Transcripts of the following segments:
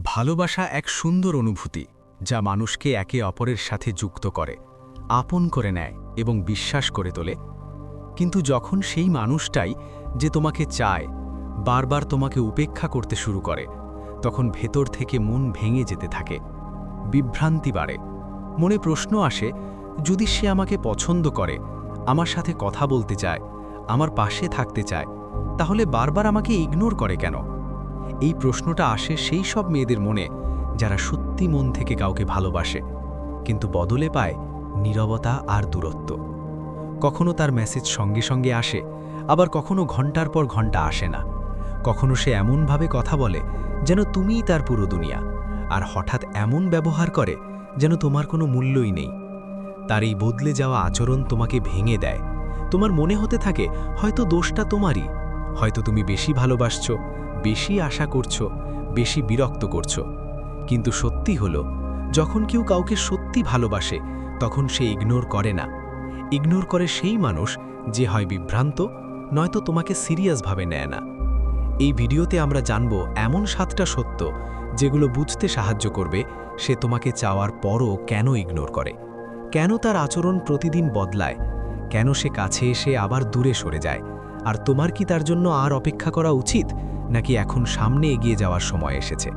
ভালোবাসা এক সুন্দর অনুভূতি যা মানুষকে একে অপরের সাথে যুক্ত করে, আপন করে নেয় এবং বিশ্বাস করে তোলে। কিন্তু যখন সেই মানুষটাই যে তোমাকে চায় বারবার তোমাকে উপেক্ষা করতে শুরু করে, তখন ভেতর থেকে মন ভেঙে যেতে থাকে, বিভ্রান্তি বাড়ে। মনে প্রশ্ন আসে, যদি সে আমাকে পছন্দ করে, আমার সাথে কথা বলতে চায়, আমার পাশে থাকতে চায়, তাহলে বারবার আমাকে ইগনোর করে কেন? এই প্রশ্নটা আসে সেই সব মেয়েদের মনে যারা সত্যি মন থেকে কাউকে ভালোবাসে, কিন্তু বদলে পায় নীরবতা আর দূরত্ব। কখনো তার মেসেজ সঙ্গে সঙ্গে আসে, আবার কখনো ঘন্টার পর ঘন্টা আসে না। কখনো সে এমনভাবে কথা বলে যেন তুমিই তার পুরো দুনিয়া, আর হঠাৎ এমন ব্যবহার করে যেন তোমার কোনো মূল্যই নেই। তার এই বদলে যাওয়া আচরণ তোমাকে ভেঙে দেয়। তোমার মনে হতে থাকে হয়তো দোষটা তোমারই, হয়তো তুমি বেশি ভালোবাসছো, বেশি আশা করছো, বেশি বিরক্ত করছো। কিন্তু সত্যি হলো, যখন কেউ কাউকে সত্যি ভালোবাসে তখন সে ইগনোর করে না। ইগনোর করে সেই মানুষ যে হয় বিভ্রান্ত, নয়তো তোমাকে সিরিয়াসভাবে নেয় না। এই ভিডিওতে আমরা জানব এমন 7টা সত্য যেগুলো বুঝতে সাহায্য করবে সে তোমাকে চাওয়ার পরও কেন ইগনোর করে, কেন তার আচরণ প্রতিদিন বদলায়, কেন সে কাছে এসে আবার দূরে সরে যায়, আর তোমার কি তার জন্য আর অপেক্ষা করা উচিত, নাকি এখন সামনে এগিয়ে যাওয়ার সময় এসেছে।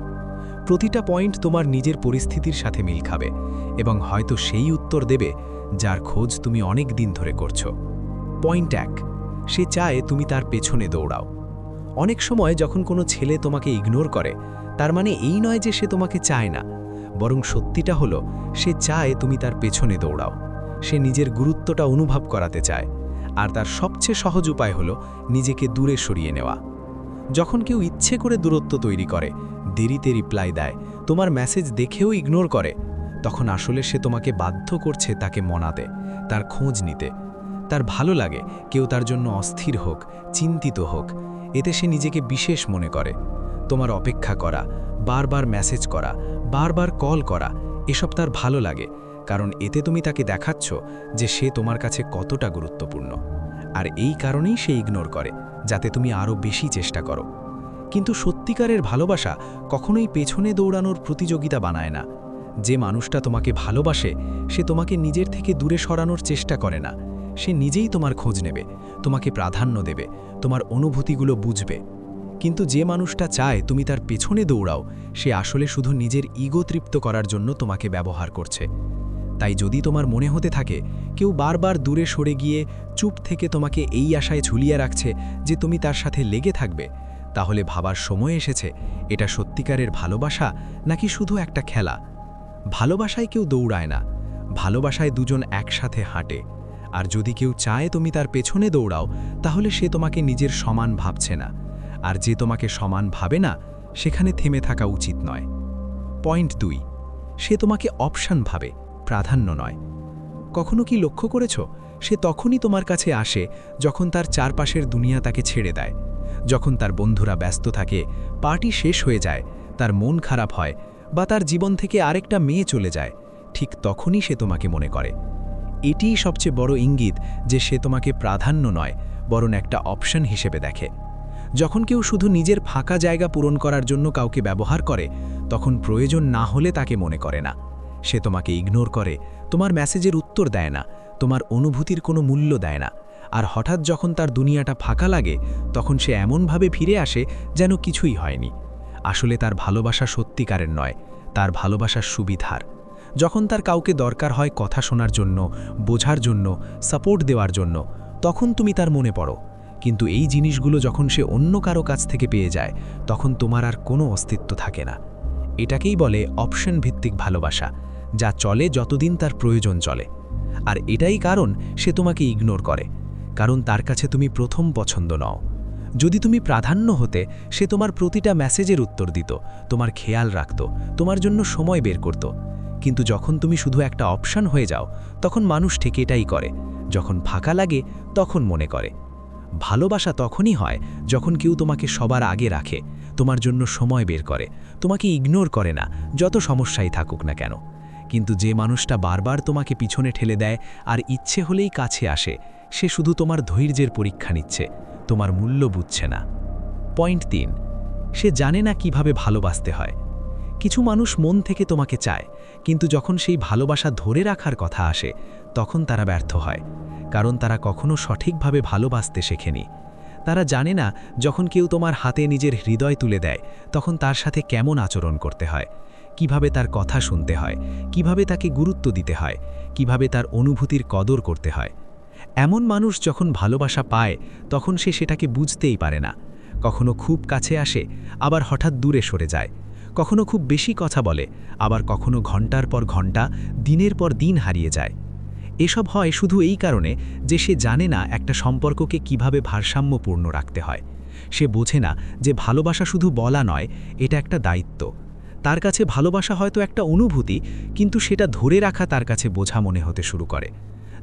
প্রতিটা পয়েন্ট তোমার নিজের পরিস্থিতির সাথে মিল খাবে এবং হয়তো সেই উত্তর দেবে যার খোঁজ তুমি অনেক দিন ধরে করছো। পয়েন্ট 1, সে চায় তুমি তার পেছনে দৌড়াও। অনেক সময় যখন কোনো ছেলে তোমাকে ইগনোর করে, তার মানে এই নয় যে সে তোমাকে চায় না, বরং সত্যিটা হলো সে চায় তুমি তার পেছনে দৌড়াও। সে নিজের গুরুত্বটা অনুভব করাতে চায়, আর তার সবচেয়ে সহজ উপায় হলো নিজেকে দূরে সরিয়ে নেওয়া। যখন কেউ ইচ্ছে করে দূরত্ব তৈরি করে, দেরিতে রিপ্লাই দেয়, তোমার মেসেজ দেখেও ইগনোর করে, তখন আসলে সে তোমাকে বাধ্য করছে তাকে মনাতে, তার খোঁজ নিতে। তার ভালো লাগে কেউ তার জন্য অস্থির হোক, চিন্তিত হোক। এতে সে নিজেকে বিশেষ মনে করে। তোমার অপেক্ষা করা, বারবার মেসেজ করা, বারবার কল করা, এসব তার ভালো লাগে, কারণ এতে তুমি তাকে দেখাচ্ছ যে সে তোমার কাছে কতটা গুরুত্বপূর্ণ। আর এই কারণেই সে ইগনোর করে, যাতে তুমি আরও বেশি চেষ্টা করো। কিন্তু সত্যিকারের ভালোবাসা কখনোই পেছনে দৌড়ানোর প্রতিযোগিতা বানায় না। যে মানুষটা তোমাকে ভালোবাসে সে তোমাকে নিজের থেকে দূরে সরানোর চেষ্টা করে না। সে নিজেই তোমার খোঁজ নেবে, তোমাকে প্রাধান্য দেবে, তোমার অনুভূতিগুলো বুঝবে। কিন্তু যে মানুষটা চায় তুমি তার পেছনে দৌড়াও, সে আসলে শুধু নিজের ইগো তৃপ্ত করার জন্য তোমাকে ব্যবহার করছে। তাই যদি তোমার মনে হতে থাকে কেউ বারবার দূরে সরে গিয়ে চুপ থেকে তোমাকে এই আশায় ঝুলিয়ে রাখছে যে তুমি তার সাথে লেগে থাকবে, তাহলে ভাবার সময় এসেছে এটা সত্যিকারের ভালোবাসা নাকি শুধু একটা খেলা। ভালোবাসায় কেউ দৌড়ায় না, ভালোবাসায় দুজন একসাথে হাঁটে। আর যদি কেউ চায় তুমি তার পেছনে দৌড়াও, তাহলে সে তোমাকে নিজের সমান ভাবছে না। আর যে তোমাকে সমান ভাবে না, সেখানে থেমে থাকা উচিত নয়। পয়েন্ট 2, সে তোমাকে অপশন ভাবে, প্রাধান্য নয়। কখনো কি লক্ষ্য করেছ, সে তখনই তোমার কাছে আসে যখন তার চারপাশের দুনিয়া তাকে ছেড়ে দেয়, যখন তার বন্ধুরা ব্যস্ত থাকে, পার্টি শেষ হয়ে যায়, তার মন খারাপ হয়, বা তার জীবন থেকে আরেকটা মেয়ে চলে যায়, ঠিক তখনই সে তোমাকে মনে করে। এটিই সবচেয়ে বড় ইঙ্গিত যে সে তোমাকে প্রাধান্য নয়, বরং একটা অপশন হিসেবে দেখে। যখন কেউ শুধু নিজের ফাঁকা জায়গা পূরণ করার জন্য কাউকে ব্যবহার করে, তখন প্রয়োজন না হলে তাকে মনে করে না। সে তোমাকে ইগনোর করে, তোমার মেসেজের উত্তর দেয় না, তোমার অনুভূতির কোনো মূল্য দেয় না। আর হঠাৎ যখন তার দুনিয়াটা ফাঁকা লাগে, তখন সে এমনভাবে ফিরে আসে যেন কিছুই হয়নি। আসলে তার ভালোবাসা সত্যিকারের নয়, তার ভালোবাসার সুবিধার। যখন তার কাউকে দরকার হয় কথা শোনার জন্য, বোঝার জন্য, সাপোর্ট দেওয়ার জন্য, তখন তুমি তার মনে পড়ো। কিন্তু এই জিনিসগুলো যখন সে অন্য কারো কাছ থেকে পেয়ে যায়, তখন তোমার আর কোনো অস্তিত্ব থাকে না। এটাকেই বলে অপশন ভিত্তিক ভালোবাসা, যা চলে যতদিন তার প্রয়োজন চলে। আর এটাই কারণ সে তোমাকে ইগনোর করে, কারণ তার কাছে তুমি প্রথম পছন্দ নও। যদি তুমি প্রাধান্য হতে, সে তোমার প্রতিটা মেসেজের উত্তর দিত, তোমার খেয়াল রাখত, তোমার জন্য সময় বের করত। কিন্তু যখন তুমি শুধু একটা অপশন হয়ে যাও, তখন মানুষ ঠিক এটাই করে। যখন ফাঁকা লাগে তখন মনে করে। ভালোবাসা তখনই হয় যখন কেউ তোমাকে সবার আগে রাখে, তোমার জন্য সময় বের করে, তোমাকে ইগনোর করে না, যত সমস্যাই থাকুক না কেন। কিন্তু যে মানুষটা বারবার তোমাকে পিছনে ঠেলে দেয় আর ইচ্ছে হলেই কাছে আসে, সে শুধু তোমার ধৈর্যের পরীক্ষা নিচ্ছে, তোমার মূল্য বুঝছে না। পয়েন্ট 3, সে জানে না কিভাবে ভালোবাসতে হয়। কিছু মানুষ মন থেকে তোমাকে চায়, কিন্তু যখন সেই ভালোবাসা ধরে রাখার কথা আসে তখন তারা ব্যর্থ হয়, কারণ তারা কখনো সঠিকভাবে ভালোবাসতে শেখেনি। তারা জানে না যখন কেউ তোমার হাতে নিজের হৃদয় তুলে দেয় তখন তার সাথে কেমন আচরণ করতে হয়, কিভাবে তার কথা শুনতে হয়, কিভাবে তাকে গুরুত্ব দিতে হয়, কিভাবে তার অনুভূতির কদর করতে হয়। এমন মানুষ যখন ভালোবাসা পায় তখন সে সেটাকে বুঝতেই পারে না। কখনো খুব কাছে আসে, আবার হঠাৎ দূরে সরে যায়। কখনো খুব বেশি কথা বলে, আবার কখনো ঘন্টার পর ঘন্টা, দিনের পর দিন হারিয়ে যায়। এসব হয় শুধু এই কারণে যে সে জানে না একটা সম্পর্ককে কিভাবে ভারসাম্যপূর্ণ রাখতে হয়। সে বোঝে না যে ভালোবাসা শুধু বলা নয়, এটা একটা দায়িত্ব। তার কাছে ভালোবাসা হয়তো একটা অনুভূতি, কিন্তু সেটা ধরে রাখা তার কাছে বোঝা মনে হতে শুরু করে।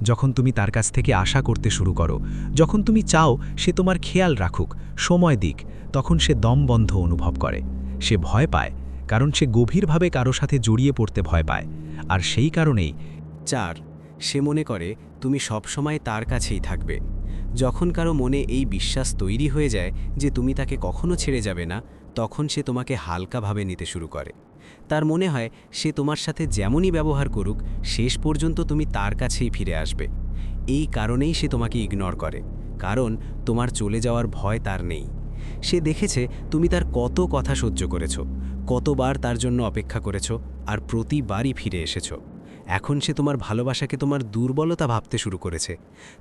যখন তুমি তার কাছ থেকে আশা করতে শুরু করো, যখন তুমি চাও সে তোমার খেয়াল রাখুক, সময় দিক, তখন সে দমবন্ধ অনুভব করে। সে ভয় পায়, কারণ সে গভীরভাবে কারো সাথে জড়িয়ে পড়তে ভয় পায়। আর সেই কারণেই 4, সে মনে করে তুমি সবসময় তার কাছেই থাকবে। যখন কারো মনে এই বিশ্বাস তৈরি হয়ে যায় যে তুমি তাকে কখনো ছেড়ে যাবে না, তখন সে তোমাকে হালকাভাবে নিতে শুরু করে। তার মনে হয় সে তোমার সাথে যেমনই ব্যবহার করুক, শেষ পর্যন্ত তুমি তার কাছেই ফিরে আসবে। এই কারণেই সে তোমাকে ইগনোর করে, কারণ তোমার চলে যাওয়ার ভয় তার নেই। সে দেখেছে তুমি তার কত কথা সহ্য করেছো, কতবার তার জন্য অপেক্ষা করেছো, আর প্রতিবারই ফিরে এসেছো। এখন সে তোমার ভালোবাসাকে তোমার দুর্বলতা ভাবতে শুরু করেছে।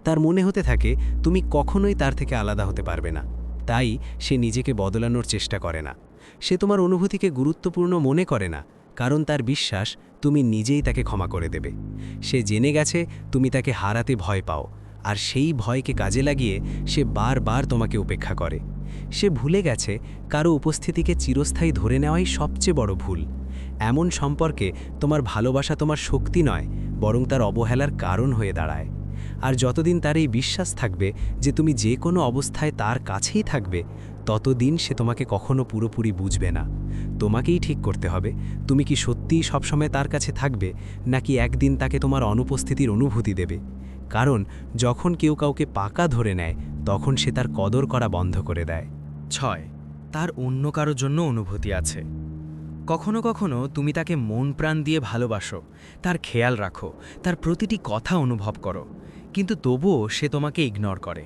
তার মনে হতে থাকে তুমি কখনোই তার থেকে আলাদা হতে পারবে না। তাই সে নিজেকে বদলানোর চেষ্টা করে না। সে তোমার অনুভূতিকে গুরুত্বপূর্ণ মনে করে না, কারণ তার বিশ্বাস তুমি নিজেই তাকে ক্ষমা করে দেবে। সে জেনে গেছে তুমি তাকে হারাতে ভয় পাও, আর সেই ভয়কে কাজে লাগিয়ে সে বারবার তোমাকে উপেক্ষা করে। সে ভুলে গেছে কারো উপস্থিতিকে চিরস্থায়ী ধরে নেওয়াই সবচেয়ে বড় ভুল। এমন সম্পর্কে তোমার ভালোবাসা তোমার শক্তি নয়, বরং তার অবহেলার কারণ হয়ে দাঁড়ায়। আর যতদিন তার এই বিশ্বাস থাকবে যে তুমি যে কোনো অবস্থায় তার কাছেই থাকবে, ততদিন সে তোমাকে কখনো পুরোপুরি বুঝবে না। তোমাকেই ঠিক করতে হবে, তুমি কি সত্যিই সবসময় তার কাছে থাকবে, নাকি একদিন তাকে তোমার অনুপস্থিতির অনুভূতি দেবে। কারণ যখন কেউ কাউকে পাকা ধরে নেয়, তখন সে তার কদর করা বন্ধ করে দেয়। 6, তার অন্য কারোর জন্য অনুভূতি আছে। কখনো কখনো তুমি তাকে মন প্রাণ দিয়ে ভালোবাসো, তার খেয়াল রাখো, তার প্রতিটি কথা অনুভব করো, কিন্তু তবুও সে তোমাকে ইগনোর করে।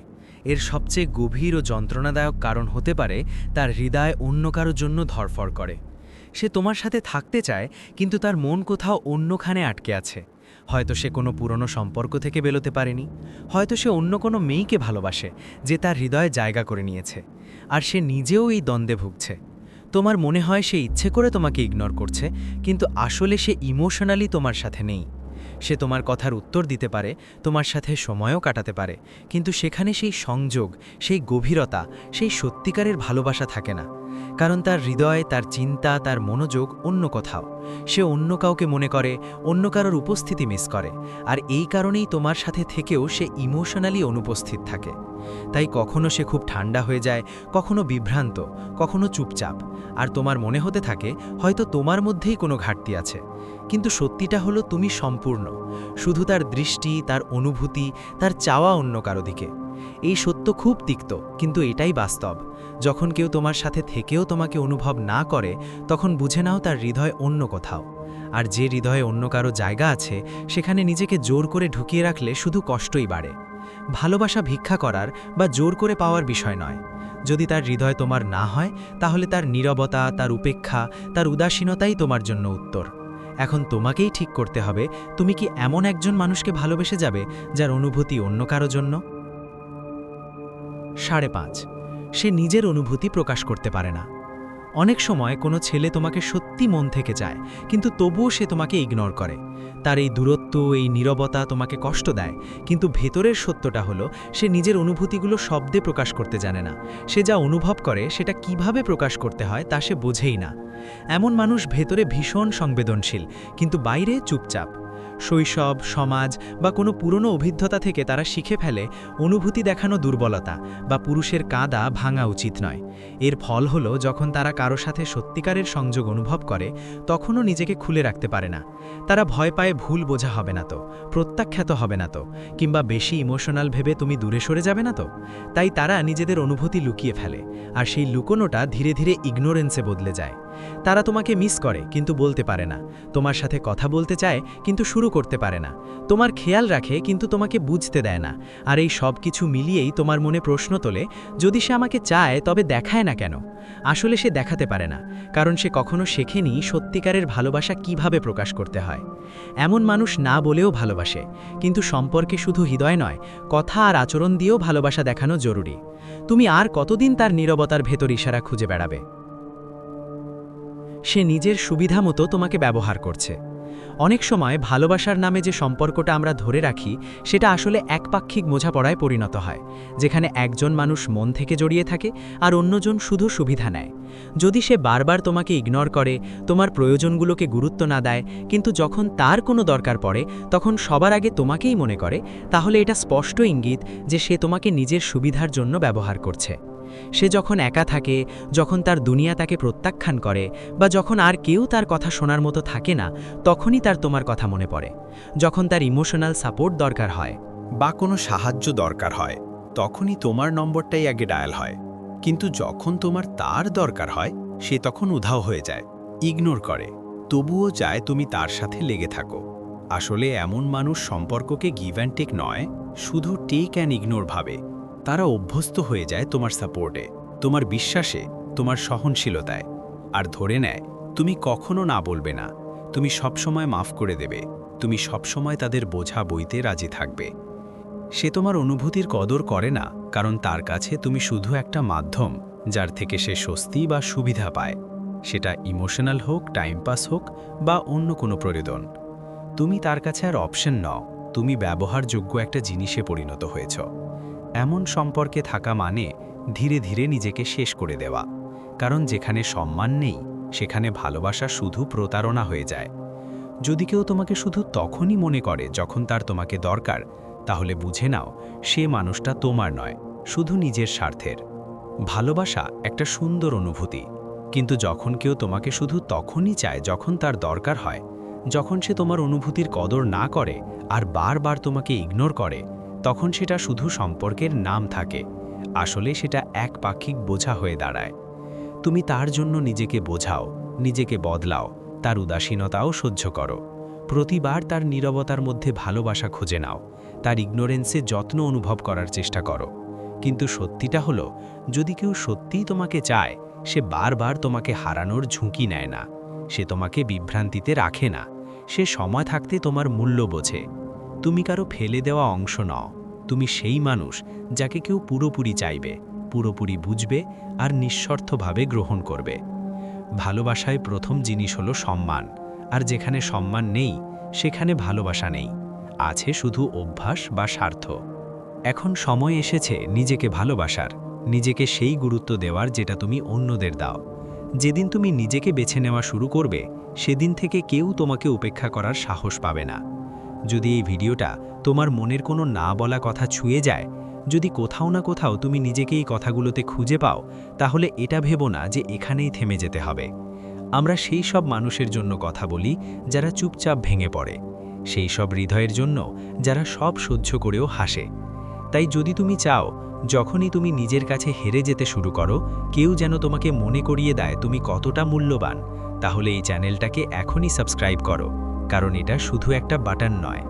এর সবচেয়ে গভীর ও যন্ত্রণাদায়ক কারণ হতে পারে তার হৃদয় অন্য কারোর জন্য ধরফর করে। সে তোমার সাথে থাকতে চায়, কিন্তু তার মন কোথাও অন্যখানে আটকে আছে। হয়তো সে কোনো পুরনো সম্পর্ক থেকে বেরোতে পারেনি, হয়তো সে অন্য কোনো মেয়েকে ভালোবাসে যে তার হৃদয়ে জায়গা করে নিয়েছে, আর সে নিজেও এই দ্বন্দ্বে ভুগছে। তোমার মনে হয় সে ইচ্ছে করে তোমাকে ইগনোর করছে, কিন্তু আসলে সে ইমোশনালি তোমার সাথে নেই। সে তোমার কথার উত্তর দিতে পারে, তোমার সাথে সময়ও কাটাতে পারে, কিন্তু সেখানে সেই সংযোগ, সেই গভীরতা, সেই সত্যিকারের ভালোবাসা থাকে না। কারণ তার হৃদয়, তার চিন্তা, তার মনোযোগ অন্য কোথাও। সে অন্য কাউকে মনে করে, অন্য কারোর উপস্থিতি মিস করে, আর এই কারণেই তোমার সাথে থেকেও সে ইমোশনালি অনুপস্থিত থাকে। তাই কখনো সে খুব ঠান্ডা হয়ে যায়, কখনো বিভ্রান্ত, কখনো চুপচাপ, আর তোমার মনে হতে থাকে হয়তো তোমার মধ্যেই কোনো ঘাটতি আছে। কিন্তু সত্যিটা হলো তুমি সম্পূর্ণ, শুধু তার দৃষ্টি, তার অনুভূতি, তার চাওয়া অন্য কারো দিকে। এই সত্য খুব তিক্ত, কিন্তু এটাই বাস্তব। যখন কেউ তোমার সাথে থেকেও তোমাকে অনুভব না করে, তখন বুঝে নাও তার হৃদয় অন্য কোথাও। আর যে হৃদয়ে অন্য কারো জায়গা আছে, সেখানে নিজেকে জোর করে ঢুকিয়ে রাখলে শুধু কষ্টই বাড়ে। ভালোবাসা ভিক্ষা করার বা জোর করে পাওয়ার বিষয় নয়। যদি তার হৃদয় তোমার না হয়, তাহলে তার নীরবতা, তার উপেক্ষা, তার উদাসীনতাই তোমার জন্য উত্তর। এখন তোমাকেই ঠিক করতে হবে, তুমি কি এমন একজন মানুষকে ভালোবেসে যাবে যার অনুভূতি অন্য কারো জন্য? 5.5, সে নিজের অনুভূতি প্রকাশ করতে পারে না। অনেক সময় কোনো ছেলে তোমাকে সত্যি মন থেকে চায়, কিন্তু তবুও সে তোমাকে ইগনোর করে। তার এই দূরত্ব, এই নীরবতা তোমাকে কষ্ট দেয়, কিন্তু ভেতরের সত্যটা হলো সে নিজের অনুভূতিগুলো শব্দে প্রকাশ করতে জানে না। সে যা অনুভব করে সেটা কিভাবে প্রকাশ করতে হয় তা সে বোঝেই না। এমন মানুষ ভেতরে ভীষণ সংবেদনশীল, কিন্তু বাইরে চুপচাপ। শৈশব, সমাজ বা কোনো পুরনো অভিজ্ঞতা থেকে তারা শিখে ফেলে অনুভূতি দেখানো দুর্বলতা, বা পুরুষের কাঁদা ভাঙা উচিত নয়। এর ফল হলো যখন তারা কারো সাথে সত্যিকারের সংযোগ অনুভব করে, তখনও নিজেকে খুলে রাখতে পারে না। তারা ভয় পায় ভুল বোঝা হবে না তো, প্রত্যাখ্যাত হবে না তো, কিংবা বেশি ইমোশনাল ভেবে তুমি দূরে সরে যাবে না তো। তাই তারা নিজেদের অনুভূতি লুকিয়ে ফেলে, আর সেই লুকোনোটা ধীরে ধীরে ইগনোরেন্সে বদলে যায়। তারা তোমাকে মিস করে কিন্তু বলতে পারে না, তোমার সাথে কথা বলতে চায় কিন্তু শুরু করতে পারে না, তোমার খেয়াল রাখে কিন্তু তোমাকে বুঝতে দেয় না। আর এই সব কিছু মিলিয়েই তোমার মনে প্রশ্ন তোলে, যদি সে আমাকে চায় তবে দেখায় না কেন? আসলে সে দেখাতে পারে না, কারণ সে কখনো শেখেনি সত্যিকারের ভালোবাসা কিভাবে প্রকাশ করতে হয়। এমন মানুষ না বলেও ভালোবাসে, কিন্তু সম্পর্কে শুধু হৃদয় নয়, কথা আর আচরণ দিয়েও ভালোবাসা দেখানো জরুরি। তুমি আর কতদিন তার নীরবতার ভেতর ইশারা খুঁজে বেড়াবে? সে নিজের সুবিধা মতো তোমাকে ব্যবহার করছে। অনেক সময় ভালোবাসার নামে যে সম্পর্কটা আমরা ধরে রাখি সেটা আসলে একপাক্ষিক বোঝাপড়ায় পরিণত হয়, যেখানে একজন মানুষ মন থেকে জড়িয়ে থাকে আর অন্যজন শুধু সুবিধা নেয়। যদি সে বারবার তোমাকে ইগনোর করে, তোমার প্রয়োজনগুলোকে গুরুত্ব না দেয়, কিন্তু যখন তার কোনো দরকার পড়ে তখন সবার আগে তোমাকেই মনে করে, তাহলে এটা স্পষ্ট ইঙ্গিত যে সে তোমাকে নিজের সুবিধার জন্য ব্যবহার করছে। সে যখন একা থাকে, যখন তার দুনিয়া তাকে প্রত্যাখ্যান করে, বা যখন আর কেউ তার কথা শোনার মতো থাকে না, তখনই তার তোমার কথা মনে পড়ে। যখন তার ইমোশনাল সাপোর্ট দরকার হয় বা কোনো সাহায্য দরকার হয়, তখনই তোমার নম্বরটাই আগে ডায়াল হয়। কিন্তু যখন তোমার তার দরকার হয়, সে তখন উধাও হয়ে যায়, ইগনোর করে, তবুও চায় তুমি তার সাথে লেগে থাকো। আসলে এমন মানুষ সম্পর্ককে গিভ অ্যান্ড টেক নয়, শুধু টেক অ্যান্ড ইগনোর ভাবে। তারা অভ্যস্ত হয়ে যায় তোমার সাপোর্টে, তোমার বিশ্বাসে, তোমার সহনশীলতায়, আর ধরে নেয় তুমি কখনো না বলবে না, তুমি সবসময় মাফ করে দেবে, তুমি সবসময় তাদের বোঝা বইতে রাজি থাকবে। সে তোমার অনুভূতির কদর করে না, কারণ তার কাছে তুমি শুধু একটা মাধ্যম যার থেকে সে স্বস্তি বা সুবিধা পায়, সেটা ইমোশনাল হোক, টাইম পাস হোক বা অন্য কোনো প্রয়োজন। তুমি তার কাছে আর অপশন নও, তুমি ব্যবহারযোগ্য একটা জিনিসে পরিণত হয়েছ। এমন সম্পর্কে থাকা মানে ধীরে ধীরে নিজেকে শেষ করে দেওয়া, কারণ যেখানে সম্মান নেই সেখানে ভালোবাসা শুধু প্রতারণা হয়ে যায়। যদি কেউ তোমাকে শুধু তখনই মনে করে যখন তার তোমাকে দরকার, তাহলে বুঝে নাও সে মানুষটা তোমার নয়, শুধু নিজের স্বার্থের। ভালোবাসা একটা সুন্দর অনুভূতি, কিন্তু যখন কেউ তোমাকে শুধু তখনই চায় যখন তার দরকার হয়, যখন সে তোমার অনুভূতির কদর না করে আর বারবার তোমাকে ইগনোর করে, তখন সেটা শুধু সম্পর্কের নাম থাকে, আসলে সেটা একপাক্ষিক বোঝা হয়ে দাঁড়ায়। তুমি তার জন্য নিজেকে বোঝাও, নিজেকে বদলাও, তার উদাসীনতাও সহ্য করো, প্রতিবার তার নীরবতার মধ্যে ভালোবাসা খুঁজে নাও, তার ইগনোরেন্সে যত্ন অনুভব করার চেষ্টা করো। কিন্তু সত্যিটা হলো, যদি কেউ সত্যিই তোমাকে চায়, সে বারবার তোমাকে হারানোর ঝুঁকি নেয় না, সে তোমাকে বিভ্রান্তিতে রাখে না, সে সময় থাকতে তোমার মূল্য বোঝে। তুমি কারো ফেলে দেওয়া অংশ নও, তুমি সেই মানুষ যাকে কেউ পুরোপুরি চাইবে, পুরোপুরি বুঝবে আর নিঃস্বার্থভাবে গ্রহণ করবে। ভালোবাসায় প্রথম জিনিস হলো সম্মান, আর যেখানে সম্মান নেই সেখানে ভালোবাসা নেই, আছে শুধু অভ্যাস বা স্বার্থ। এখন সময় এসেছে নিজেকে ভালোবাসার, নিজেকে সেই গুরুত্ব দেওয়ার যেটা তুমি অন্যদের দাও। যেদিন তুমি নিজেকে বেছে নেওয়া শুরু করবে, সেদিন থেকে কেউ তোমাকে উপেক্ষা করার সাহস পাবে না। যদি এই ভিডিওটা তোমার মনের কোনো না বলা কথা ছুঁয়ে যায়, যদি কোথাও না কোথাও তুমি নিজেকে এই কথাগুলোতে খুঁজে পাও, তাহলে এটা ভেবো না যে এখানেই থেমে যেতে হবে। আমরা সেই সব মানুষের জন্য কথা বলি যারা চুপচাপ ভেঙে পড়ে, সেই সব হৃদয়ের জন্য যারা সব সহ্য করেও হাসে। তাই যদি তুমি চাও যখনই তুমি নিজের কাছে হেরে যেতে শুরু করো, কেউ যেন তোমাকে মনে করিয়ে দেয় তুমি কতটা মূল্যবান, তাহলে এই চ্যানেলটাকে এখনই সাবস্ক্রাইব করো, কারণ এটা শুধু একটা বাটন নয়,